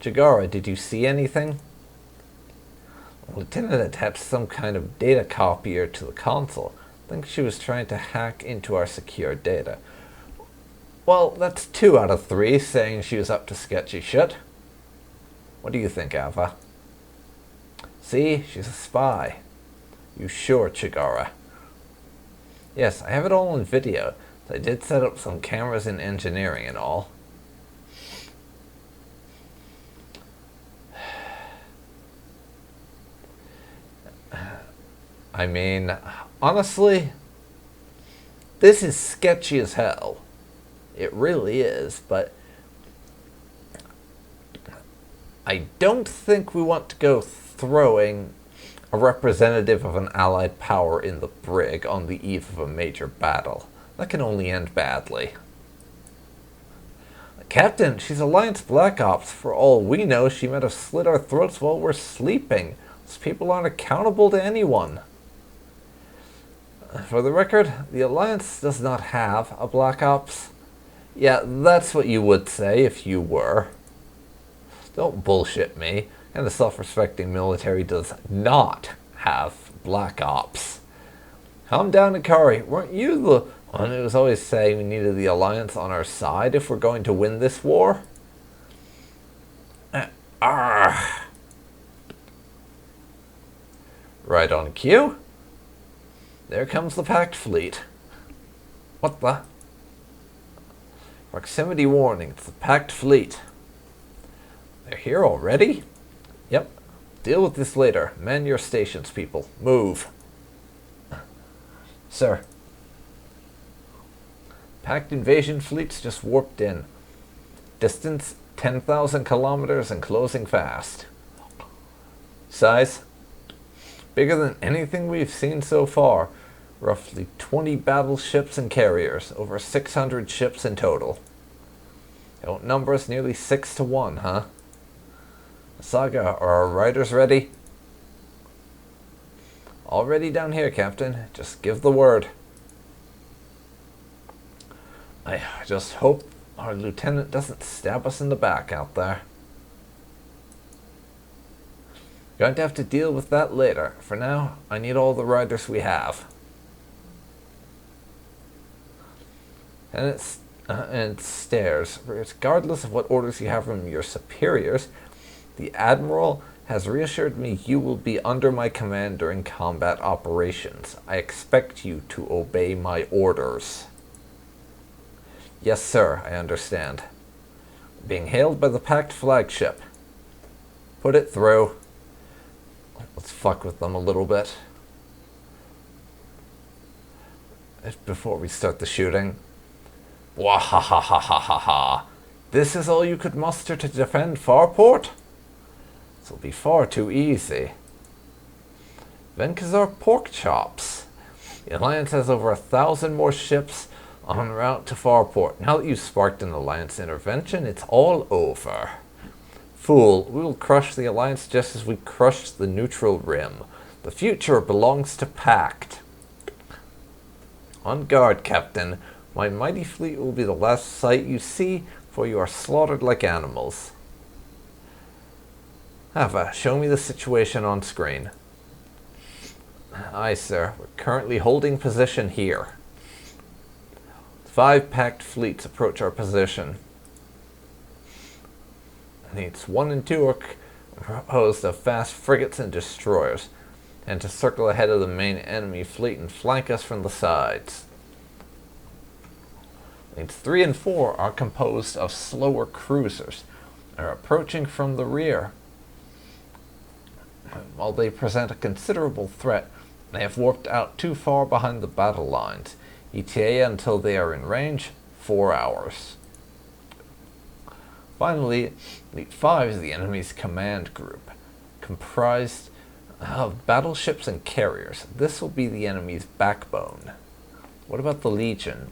Chigara, did you see anything? The lieutenant attached some kind of data copier to the console. I think she was trying to hack into our secure data. Well, that's 2 out of 3 saying she was up to sketchy shit. What do you think, Ava? See, she's a spy. You sure, Chigara? Yes, I have it all on video. I did set up some cameras in engineering and all. I mean, honestly, this is sketchy as hell. It really is, but I don't think we want to go throwing a representative of an allied power in the brig on the eve of a major battle. That can only end badly. Captain, she's Alliance Black Ops. For all we know, she might have slit our throats while we're sleeping. Those people aren't accountable to anyone. For the record, the Alliance does not have a Black Ops. Yeah, that's what you would say if you were. Don't bullshit me. And the self-respecting military does not have Black Ops. Calm down, Ikari. Weren't you the one who was always saying we needed the Alliance on our side if we're going to win this war? Right on cue. There comes the Pact fleet. What the? Proximity warning. It's the Pact fleet. They're here already? Yep. Deal with this later. Man your stations, people. Move. Sir. Pact invasion fleets just warped in. Distance 10,000 kilometers and closing fast. Size? Bigger than anything we've seen so far. Roughly 20 battleships and carriers. Over 600 ships in total. Outnumber us nearly 6 to 1, huh? Saga, are our riders ready? All ready down here, Captain. Just give the word. I just hope our lieutenant doesn't stab us in the back out there. Going to have to deal with that later. For now, I need all the riders we have. And it stares. Regardless of what orders you have from your superiors, the Admiral has reassured me you will be under my command during combat operations. I expect you to obey my orders. Yes, sir, I understand. Being hailed by the Pact flagship. Put it through. Let's fuck with them a little bit. Before we start the shooting. Wahahahahaha. This is all you could muster to defend Farport? This will be far too easy. Venkazar pork chops. The Alliance has over 1,000 more ships en route to Farport. Now that you've sparked an Alliance intervention, it's all over. Fool, we will crush the Alliance just as we crushed the Neutral Rim. The future belongs to Pact. On guard, Captain. My mighty fleet will be the last sight you see, for you are slaughtered like animals. Ava, show me the situation on screen. Aye, sir. We're currently holding position here. 5 Pact fleets approach our position. Needs 1 and 2 are composed of fast frigates and destroyers, and to circle ahead of the main enemy fleet and flank us from the sides. Needs 3 and 4 are composed of slower cruisers, and are approaching from the rear. While they present a considerable threat, they have warped out too far behind the battle lines. ETA until they are in range, 4 hours. Finally, Fleet 5 is the enemy's command group, comprised of battleships and carriers. This will be the enemy's backbone. What about the Legion?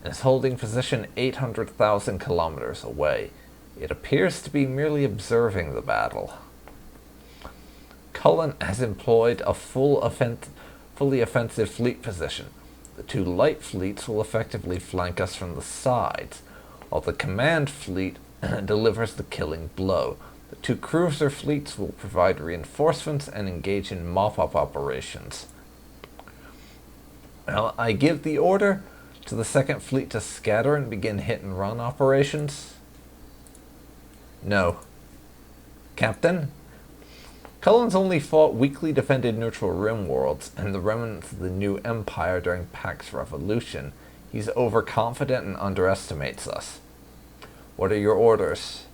It is holding position 800,000 kilometers away. It appears to be merely observing the battle. Cullen has employed a fully offensive fleet position. The 2 light fleets will effectively flank us from the sides, while the command fleet delivers the killing blow. The two cruiser fleets will provide reinforcements and engage in mop-up operations. Well, I give the order to the second fleet to scatter and begin hit-and-run operations. No. Captain? Cullen's only fought weakly defended neutral rim worlds and the remnants of the new empire during Pax Revolution. He's overconfident and underestimates us. What are your orders?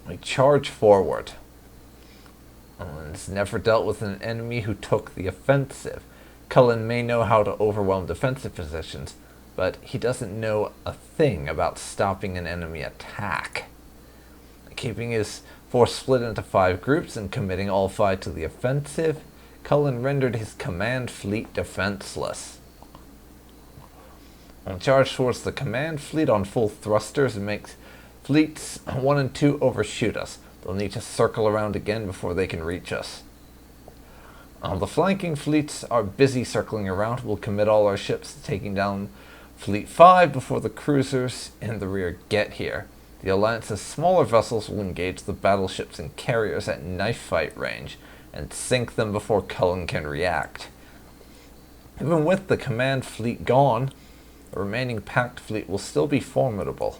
We charge forward. Cullen's never dealt with an enemy who took the offensive. Cullen may know how to overwhelm defensive positions, but he doesn't know a thing about stopping an enemy attack. Keeping his force split into 5 groups and committing all 5 to the offensive, Cullen rendered his command fleet defenseless. We'll charge towards the command fleet on full thrusters and makes fleets 1 and 2 overshoot us. They'll need to circle around again before they can reach us. The flanking fleets are busy circling around. We'll commit all our ships to taking down Fleet 5 before the cruisers in the rear get here. The Alliance's smaller vessels will engage the battleships and carriers at knife fight range and sink them before Cullen can react. Even with the command fleet gone, the remaining packed fleet will still be formidable.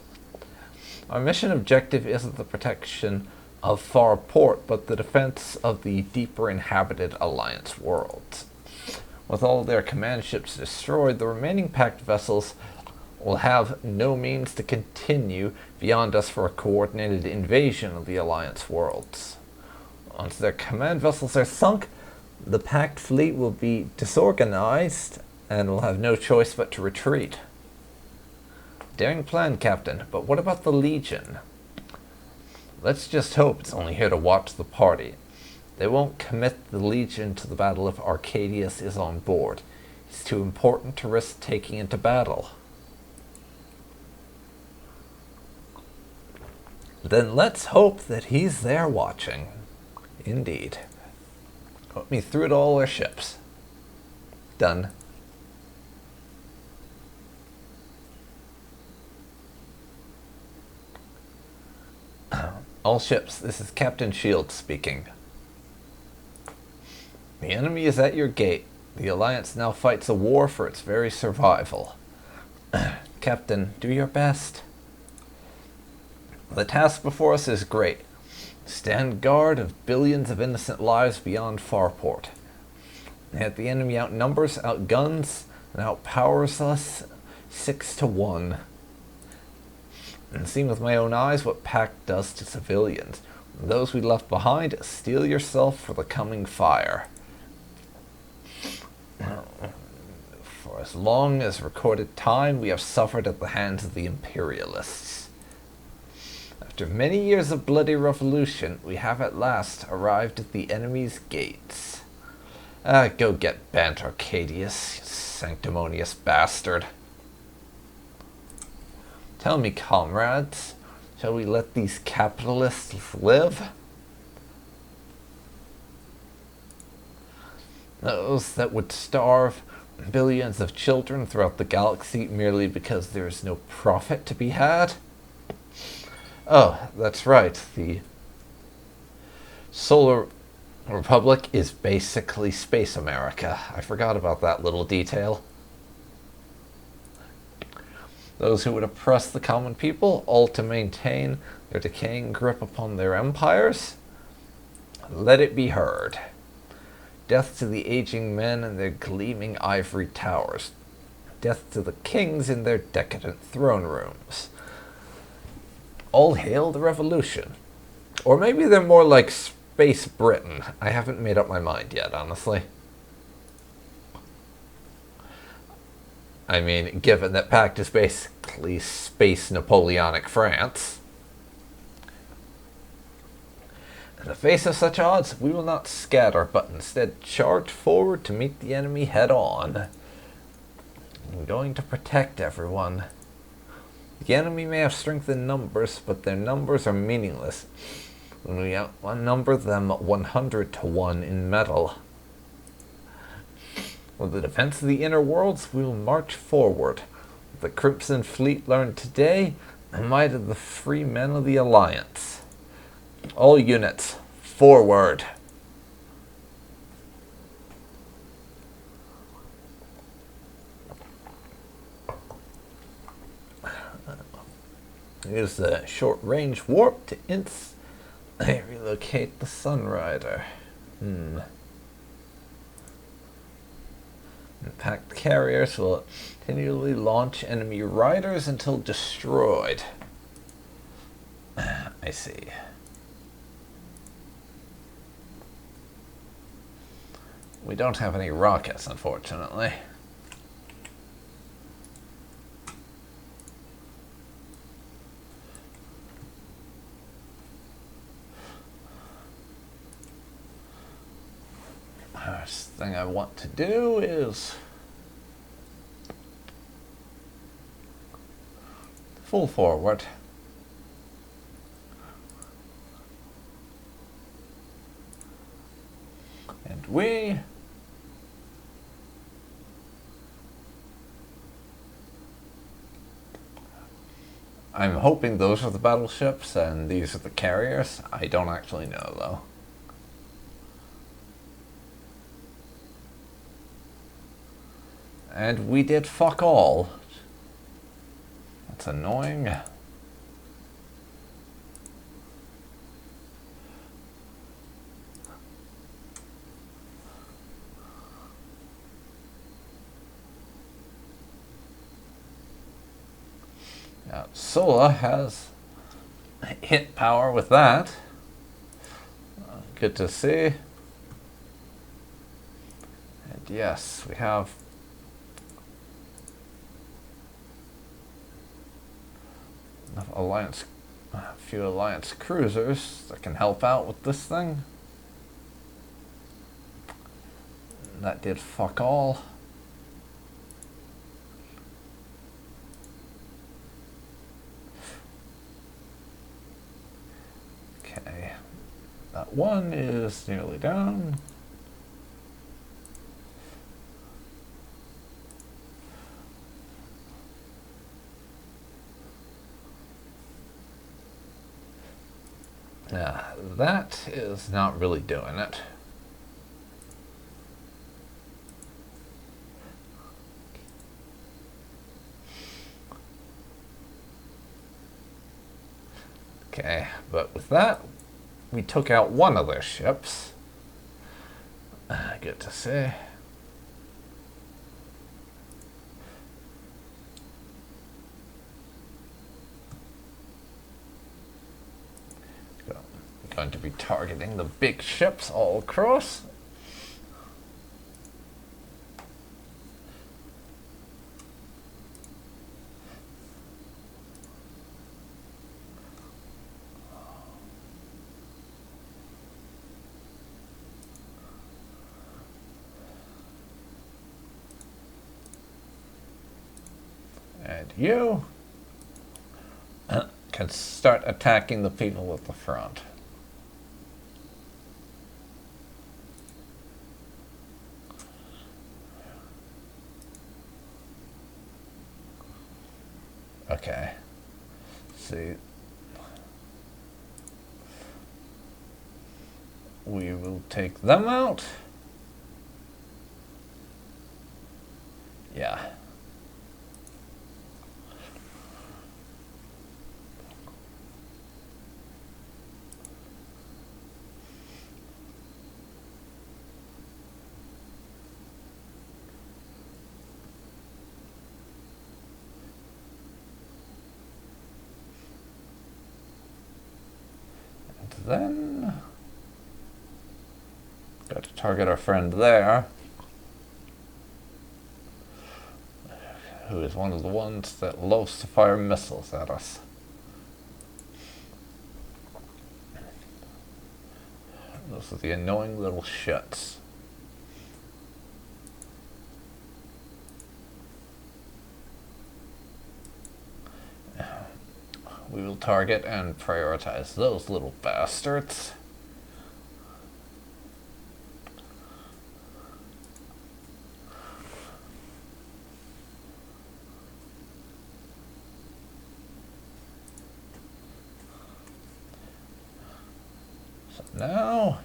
Our mission objective isn't the protection of Far Port, but the defense of the deeper inhabited Alliance worlds. With all their command ships destroyed, the remaining packed vessels will have no means to continue beyond us for a coordinated invasion of the Alliance worlds. Once their command vessels are sunk, the packed fleet will be disorganized and will have no choice but to retreat. Daring plan, Captain, but what about the Legion? Let's just hope it's only here to watch the party. They won't commit the Legion to the battle if Arcadius is on board. He's too important to risk taking into battle. Then let's hope that he's there watching. Indeed. Put me through to all our ships. Done. All ships, this is Captain Shields speaking. The enemy is at your gate. The Alliance now fights a war for its very survival. Captain, do your best. The task before us is great. Stand guard of billions of innocent lives beyond Farport. Yet the enemy outnumbers, outguns, and outpowers us 6-1. And seen with my own eyes what Pact does to civilians. Those we left behind, steel yourself for the coming fire. For as long as recorded time, we have suffered at the hands of the Imperialists. After many years of bloody revolution, we have at last arrived at the enemy's gates. Go get bent, Arcadius, you sanctimonious bastard. Tell me, comrades, shall we let these capitalists live? Those that would starve billions of children throughout the galaxy merely because there is no profit to be had? Oh, that's right. The Solar Republic is basically Space America. I forgot about that little detail. Those who would oppress the common people, all to maintain their decaying grip upon their empires? Let it be heard. Death to the aging men in their gleaming ivory towers. Death to the kings in their decadent throne rooms. All hail the revolution. Or maybe they're more like Space Britain. I haven't made up my mind yet, honestly. I mean, given that Pact is basically Space Napoleonic France. In the face of such odds, we will not scatter, but instead charge forward to meet the enemy head on. I'm going to protect everyone. The enemy may have strength in numbers, but their numbers are meaningless when we outnumber them 100-1 in metal. With the defense of the inner worlds, we will march forward. What the Crimson Fleet learned today, Might of the free men of the Alliance. All units, forward. Use the short-range warp to relocate the Sunrider. Impact carriers will continually launch enemy riders until destroyed. I see. We don't have any rockets, unfortunately. First thing I want to do is full forward. And I'm hoping those are the battleships and these are the carriers. I don't actually know though. And we did fuck all. That's annoying. Now, Sola has hit power with that. Good to see. And yes, we have enough a few Alliance cruisers that can help out with this thing. That did fuck all. Okay, that one is nearly down. That is not really doing it. Okay, but with that, we took out one of their ships. Good to see. Going to be targeting the big ships all across. And you can start attacking the people at the front. Okay. See. We will take them out. Yeah. Then got to target our friend there, who is one of the ones that loves to fire missiles at us. Those are the annoying little shits. We will target and prioritize those little bastards. So now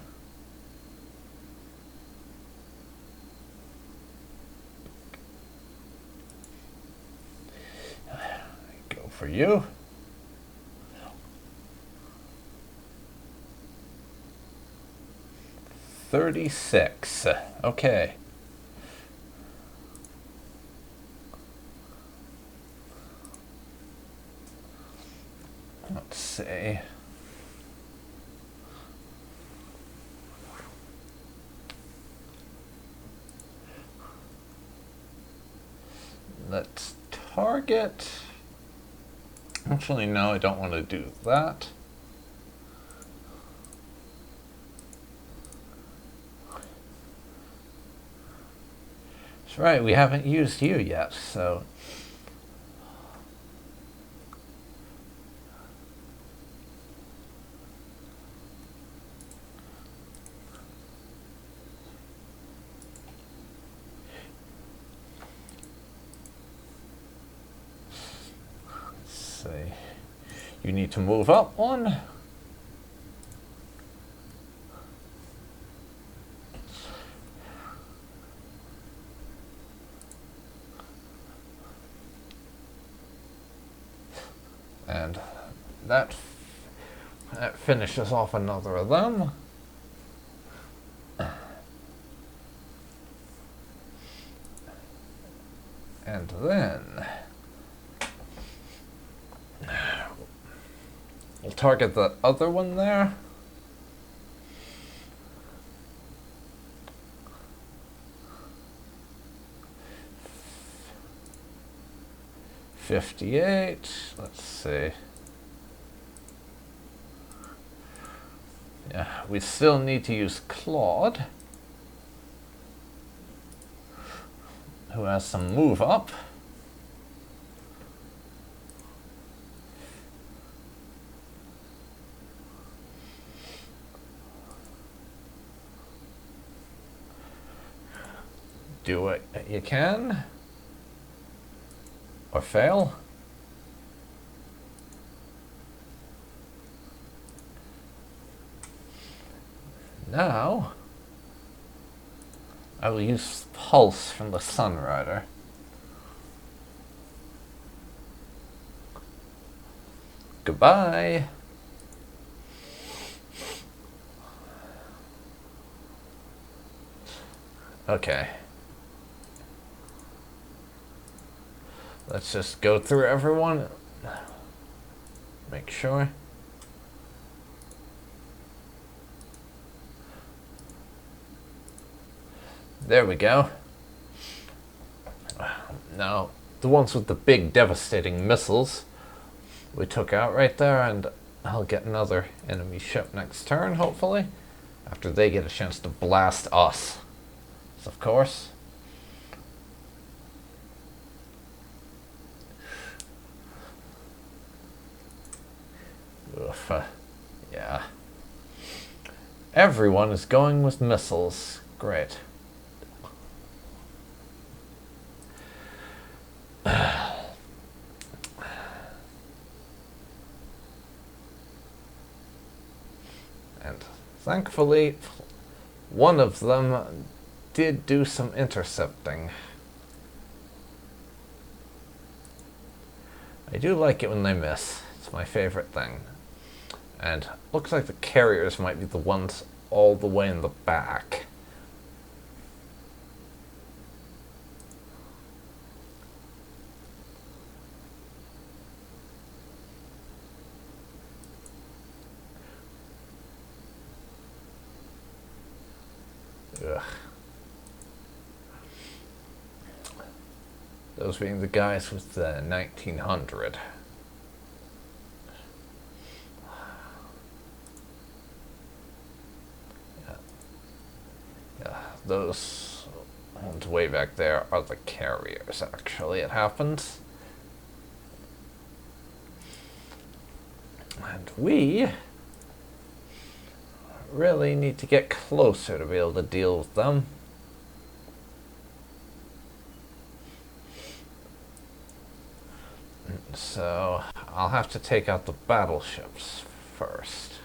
go for you. $36. Okay. Let's see. Let's target. Actually, no, I don't want to do that. That's right, we haven't used you yet, so. Let's see. You need to move up one. And that finishes off another of them. And then we'll target the other one there. $58. Let's see. Yeah, we still need to use Claude, who has some move up. Do it you can. Or fail. Now, I will use Pulse from the Sunrider. Goodbye. Okay. Let's just go through everyone. Make sure. There we go. Now, the ones with the big devastating missiles we took out right there, and I'll get another enemy ship next turn, hopefully, after they get a chance to blast us. Of course. Oof, yeah. Everyone is going with missiles. Great. And thankfully, one of them did do some intercepting. I do like it when they miss. It's my favorite thing. And looks like the carriers might be the ones all the way in the back. Ugh. Those being the guys with the 1900. Those ones way back there are the carriers, actually, it happens. And we really need to get closer to be able to deal with them. So I'll have to take out the battleships first.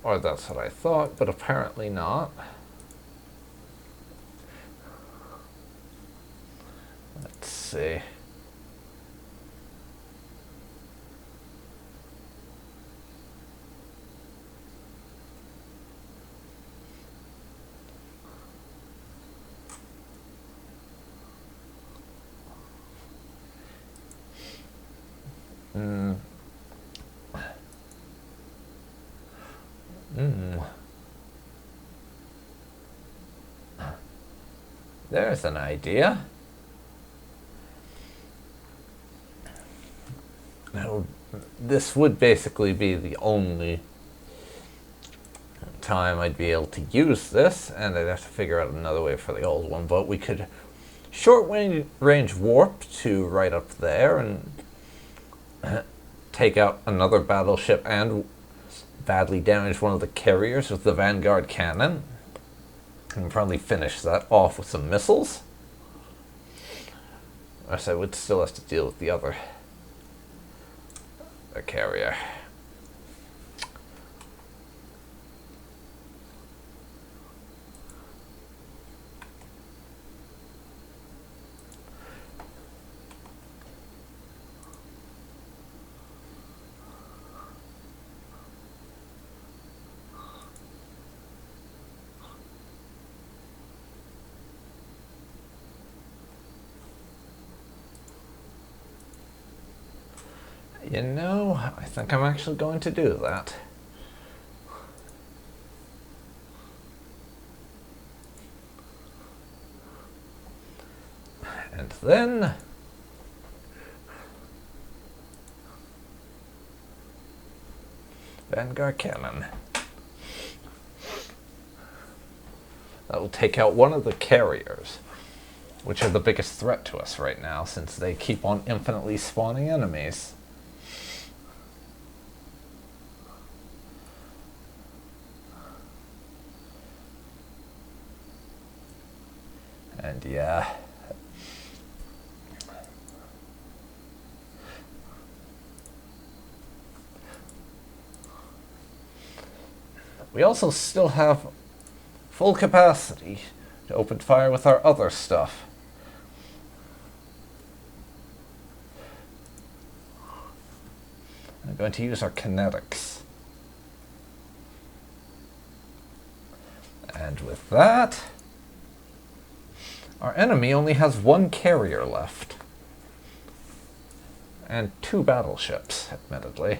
Or that's what I thought, but apparently not. Let's see. There's an idea. Now, this would basically be the only time I'd be able to use this, and I'd have to figure out another way for the old one, but we could short range warp to right up there and take out another battleship and badly damage one of the carriers with the Vanguard cannon. And probably finish that off with some missiles. Or so I would still have to deal with the other carrier. You know, I think I'm actually going to do that. And then Vanguard cannon. That will take out one of the carriers, which are the biggest threat to us right now, since they keep on infinitely spawning enemies. And yeah. We also still have full capacity to open fire with our other stuff. I'm going to use our kinetics. And with that, our enemy only has one carrier left. And 2 battleships, admittedly.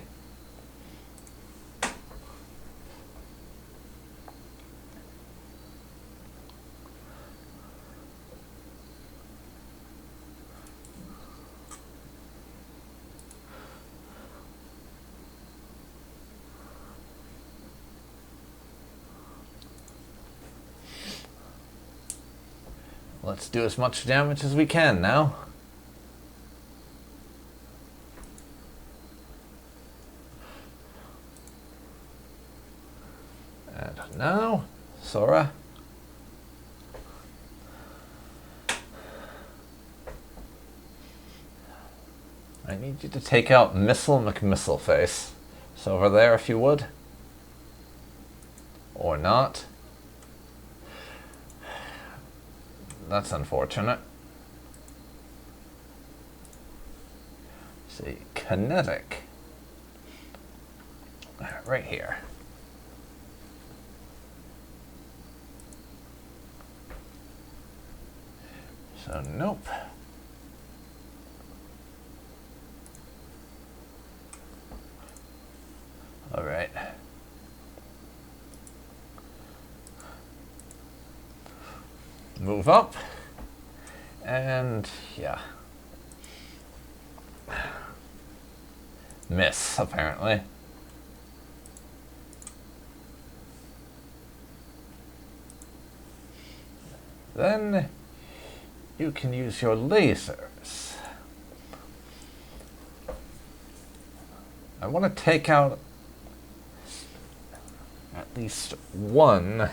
Let's do as much damage as we can now. And now, Sora. I need you to take out Missile McMissile-Face. So over there, if you would. Or not. That's unfortunate. Let's see, kinetic. Right here. So, nope. All right. Move up, and yeah. Miss, apparently. Then you can use your lasers. I want to take out at least one